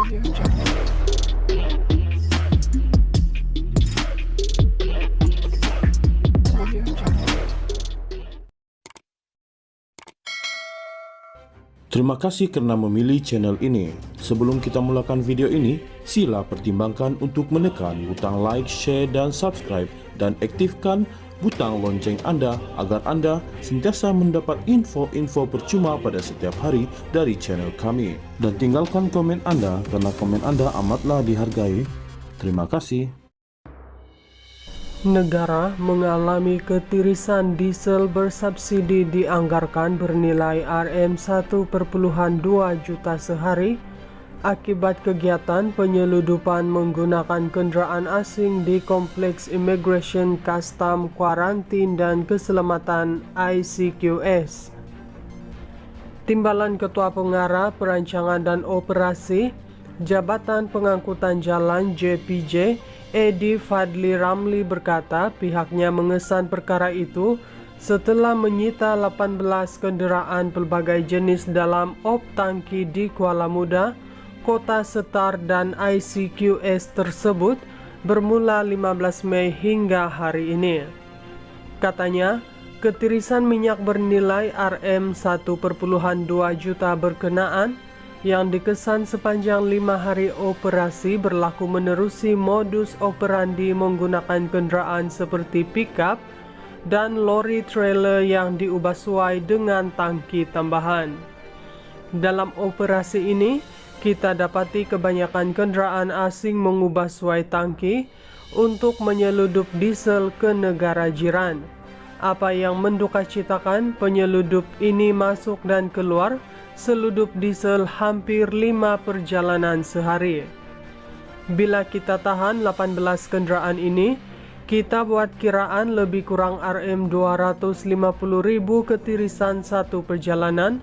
Terima kasih karena memilih channel ini. Sebelum kita mulakan video ini, sila pertimbangkan untuk menekan butang like, share, dan subscribe, dan aktifkan butang lonceng Anda agar Anda sentiasa mendapat info-info percuma pada setiap hari dari channel kami. Dan tinggalkan komen Anda karena komen Anda amatlah dihargai. Terima kasih. Negara mengalami ketirisan diesel bersubsidi dianggarkan bernilai Rp1,2 juta sehari akibat kegiatan penyeludupan menggunakan kenderaan asing di Kompleks Immigration, Custom, Kuarantin, dan Keselamatan ICQS. Timbalan Ketua Pengarah Perancangan dan Operasi Jabatan Pengangkutan Jalan JPJ, Edi Fadli Ramli berkata pihaknya mengesan perkara itu setelah menyita 18 kenderaan pelbagai jenis dalam op tangki di Kuala Muda, Kota Setar dan ICQS tersebut bermula 15 Mei hingga hari ini. Katanya, ketirisan minyak bernilai Rp1,2 juta berkenaan yang dikesan sepanjang 5 hari operasi berlaku menerusi modus operandi menggunakan kenderaan seperti pickup dan lori trailer yang diubah sesuai dengan tangki tambahan. Dalam operasi ini, kita dapati kebanyakan kenderaan asing mengubah sesuai tangki untuk menyeludup diesel ke negara jiran. Apa yang mendukacitakan, penyeludup ini masuk dan keluar seludup diesel hampir 5 perjalanan sehari. Bila kita tahan 18 kenderaan ini, kita buat kiraan lebih kurang Rp250.000 ketirisan satu perjalanan.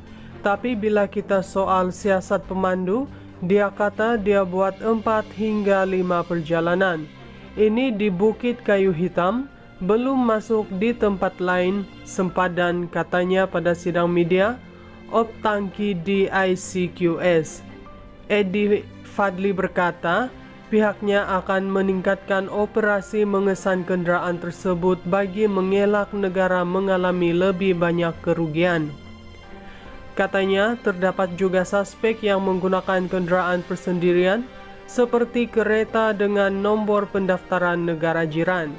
Tapi bila kita soal siasat pemandu, dia kata dia buat 4 hingga 5 perjalanan. Ini di Bukit Kayu Hitam, belum masuk di tempat lain, sempadan, katanya pada sidang media op tangki di ICQS. Edi Fadli berkata, pihaknya akan meningkatkan operasi mengesan kenderaan tersebut bagi mengelak negara mengalami lebih banyak kerugian. Katanya, terdapat juga suspek yang menggunakan kenderaan persendirian seperti kereta dengan nombor pendaftaran negara jiran.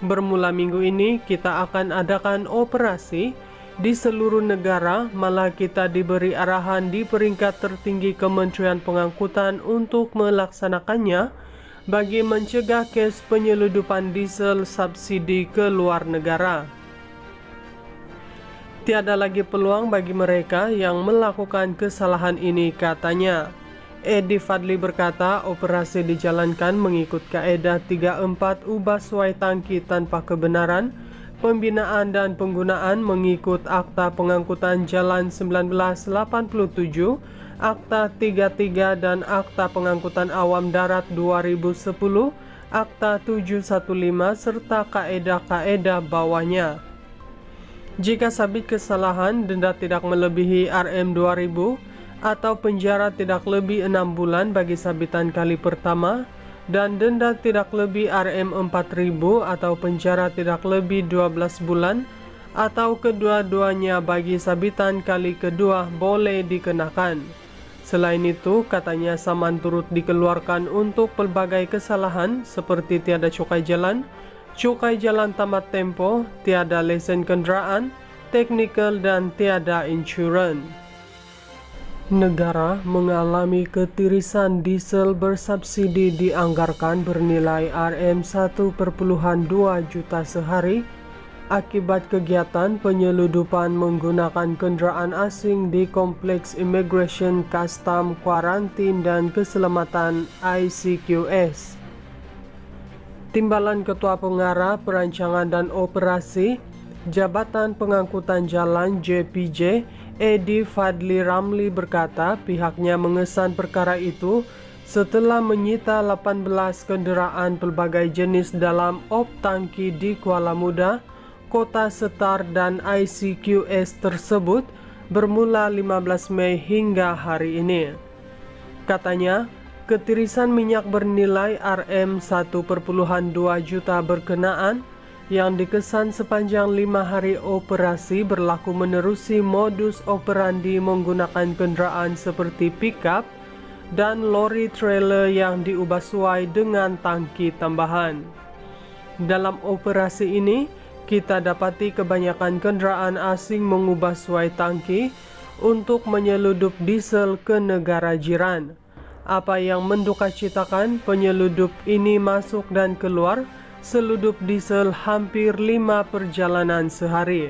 Bermula minggu ini, kita akan adakan operasi di seluruh negara, malah kita diberi arahan di peringkat tertinggi Kementerian Pengangkutan untuk melaksanakannya bagi mencegah kes penyeludupan diesel subsidi ke luar negara. Tiada lagi peluang bagi mereka yang melakukan kesalahan ini, katanya. Edi Fadli berkata operasi dijalankan mengikut kaedah 3-4 ubah sesuai tangki tanpa kebenaran, pembinaan dan penggunaan mengikut Akta Pengangkutan Jalan 1987, Akta 33 dan Akta Pengangkutan Awam Darat 2010, Akta 715 serta kaedah-kaedah bawahnya. Jika sabit kesalahan, denda tidak melebihi Rm2.000 atau penjara tidak lebih 6 bulan bagi sabitan kali pertama, dan denda tidak lebih Rm4.000 atau penjara tidak lebih 12 bulan atau kedua-duanya bagi sabitan kali kedua boleh dikenakan. Selain itu, katanya saman turut dikeluarkan untuk pelbagai kesalahan seperti tiada cukai jalan tamat tempo, tiada lesen kenderaan, teknikal dan tiada insurans. Negara mengalami ketirisan diesel bersubsidi dianggarkan bernilai Rp1,2 juta sehari akibat kegiatan penyeludupan menggunakan kenderaan asing di Kompleks Immigration, Custom, Kuarantin, dan Keselamatan ICQS. Timbalan Ketua Pengarah Perancangan dan Operasi Jabatan Pengangkutan Jalan JPJ, Edi Fadli Ramli berkata pihaknya mengesan perkara itu setelah menyita 18 kenderaan pelbagai jenis dalam op tangki di Kuala Muda, Kota Setar dan ICQS tersebut bermula 15 Mei hingga hari ini. Katanya, ketirisan minyak bernilai Rp1,2 juta berkenaan yang dikesan sepanjang 5 hari operasi berlaku menerusi modus operandi menggunakan kendaraan seperti pickup dan lori trailer yang diubah sesuai dengan tangki tambahan. Dalam operasi ini, kita dapati kebanyakan kendaraan asing mengubah sesuai tangki untuk menyeludup diesel ke negara jiran. Apa yang mendukacitakan, penyeludup ini masuk dan keluar seludup diesel hampir 5 perjalanan sehari.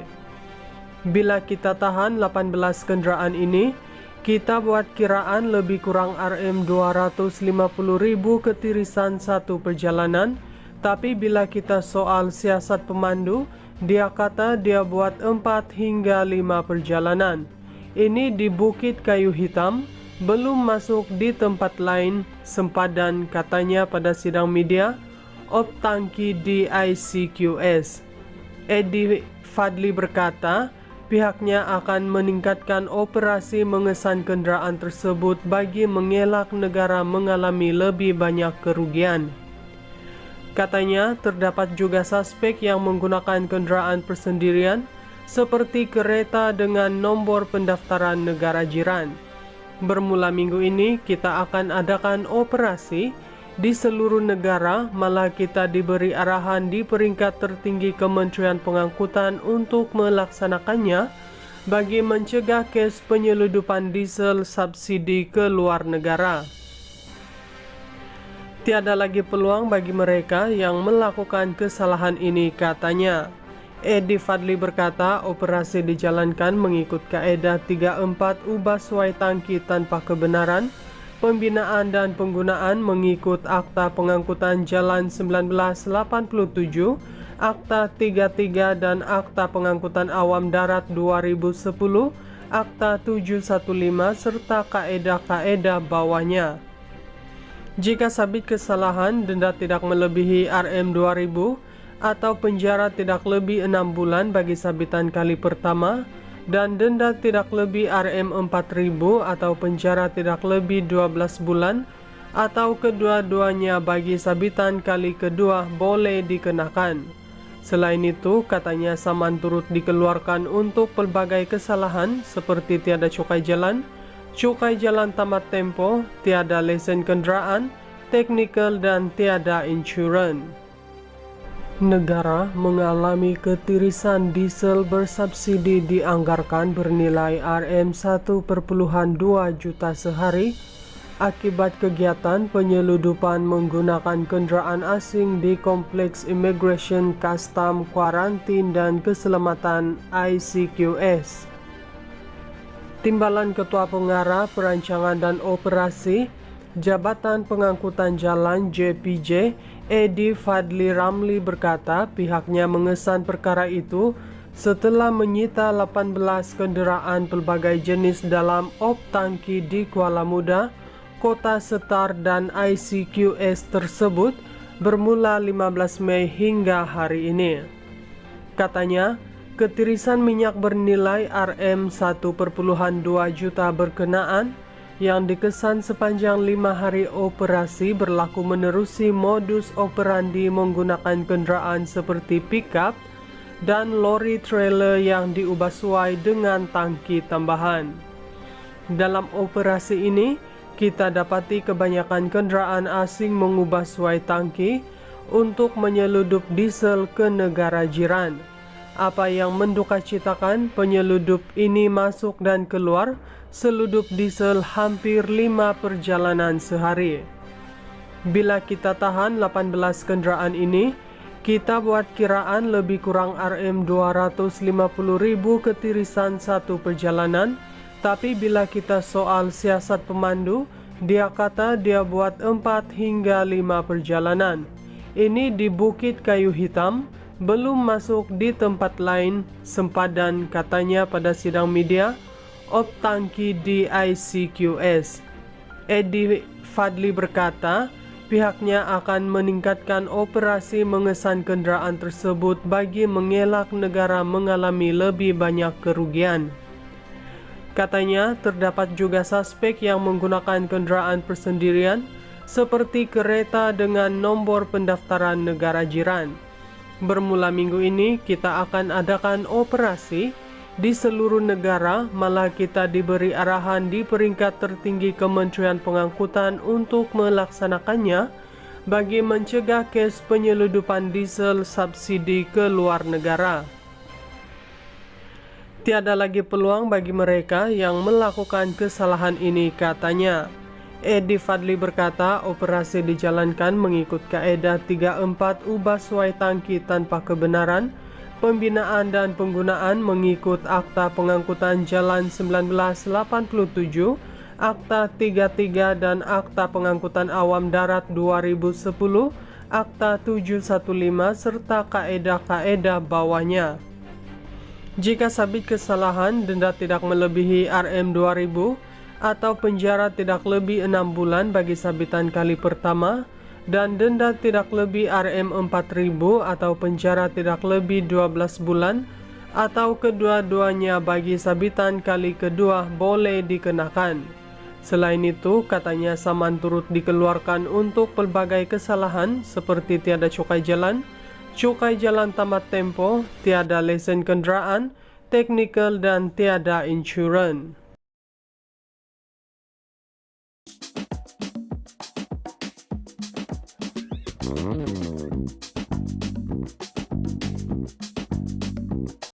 Bila kita tahan 18 kendaraan ini, kita buat kiraan lebih kurang Rp250.000 ketirisan satu perjalanan. Tapi bila kita soal siasat pemandu, dia kata dia buat 4 hingga 5 perjalanan. Ini di Bukit Kayu Hitam, belum masuk di tempat lain, sempadan katanya pada sidang media op tangki di ICQS. Edi Fadli berkata, pihaknya akan meningkatkan operasi mengesan kendaraan tersebut bagi mengelak negara mengalami lebih banyak kerugian. Katanya, terdapat juga suspek yang menggunakan kendaraan persendirian seperti kereta dengan nomor pendaftaran negara jiran. Bermula minggu ini, kita akan adakan operasi di seluruh negara, malah kita diberi arahan di peringkat tertinggi Kementerian Pengangkutan untuk melaksanakannya bagi mencegah kes penyeludupan diesel subsidi ke luar negara. Tiada lagi peluang bagi mereka yang melakukan kesalahan ini, katanya. Edi Fadli berkata, operasi dijalankan mengikut kaedah 3-4 ubah sesuai tangki tanpa kebenaran, pembinaan dan penggunaan mengikut Akta Pengangkutan Jalan 1987, Akta 33 dan Akta Pengangkutan Awam Darat 2010, Akta 715 serta kaedah-kaedah bawahnya. Jika sabit kesalahan, denda tidak melebihi Rp2.000 atau penjara tidak lebih 6 bulan bagi sabitan kali pertama, dan denda tidak lebih Rp4.000 atau penjara tidak lebih 12 bulan, atau kedua-duanya bagi sabitan kali kedua boleh dikenakan. Selain itu, katanya saman turut dikeluarkan untuk pelbagai kesalahan seperti tiada cukai jalan tamat tempo, tiada lesen kendaraan, teknikal dan tiada insurans. Negara mengalami ketirisan diesel bersubsidi dianggarkan bernilai Rp1,2 juta sehari akibat kegiatan penyeludupan menggunakan kendaraan asing di Kompleks Immigration, Custom, Kuarantin dan Keselamatan ICQS. Timbalan Ketua Pengarah Perancangan dan Operasi Jabatan Pengangkutan Jalan JPJ, Edi Fadli Ramli berkata pihaknya mengesan perkara itu setelah menyita 18 kendaraan pelbagai jenis dalam op tangki di Kuala Muda, Kota Setar dan ICQS tersebut bermula 15 Mei hingga hari ini. Katanya, ketirisan minyak bernilai Rp1,2 juta berkenaan yang dikesan sepanjang 5 hari operasi berlaku menerusi modus operandi menggunakan kendaraan seperti pickup dan lori trailer yang diubah sesuai dengan tangki tambahan. Dalam operasi ini, kita dapati kebanyakan kendaraan asing mengubah sesuai tangki untuk menyeludup diesel ke negara jiran. Apa yang mendukacitakan, penyeludup ini masuk dan keluar seludup diesel hampir 5 perjalanan sehari. Bila kita tahan 18 kendaraan ini, kita buat kiraan lebih kurang Rp250.000 ketirisan satu perjalanan. Tapi bila kita soal siasat pemandu, dia kata dia buat 4 hingga 5 perjalanan. Ini di Bukit Kayu Hitam, belum masuk di tempat lain, sempadan katanya pada sidang media op tangki di ICQS. Edi Fadli berkata, pihaknya akan meningkatkan operasi mengesan kendaraan tersebut bagi mengelak negara mengalami lebih banyak kerugian. Katanya, terdapat juga suspek yang menggunakan kendaraan persendirian seperti kereta dengan nomor pendaftaran negara jiran. Bermula minggu ini, kita akan adakan operasi di seluruh negara, malah kita diberi arahan di peringkat tertinggi Kementerian Pengangkutan untuk melaksanakannya bagi mencegah kes penyeludupan diesel subsidi ke luar negara. Tiada lagi peluang bagi mereka yang melakukan kesalahan ini, katanya. Edi Fadli berkata, operasi dijalankan mengikut kaedah 34 ubah suai tangki tanpa kebenaran, pembinaan dan penggunaan mengikut Akta Pengangkutan Jalan 1987, Akta 33 dan Akta Pengangkutan Awam Darat 2010, Akta 715 serta kaedah-kaedah bawahnya. Jika sabit kesalahan, denda tidak melebihi Rm2.000 atau penjara tidak lebih 6 bulan bagi sabitan kali pertama, dan denda tidak lebih Rm4.000 atau penjara tidak lebih 12 bulan atau kedua-duanya bagi sabitan kali kedua boleh dikenakan. Selain itu, katanya saman turut dikeluarkan untuk pelbagai kesalahan seperti tiada cukai jalan tamat tempo, tiada lesen kenderaan, teknikal dan tiada insurans.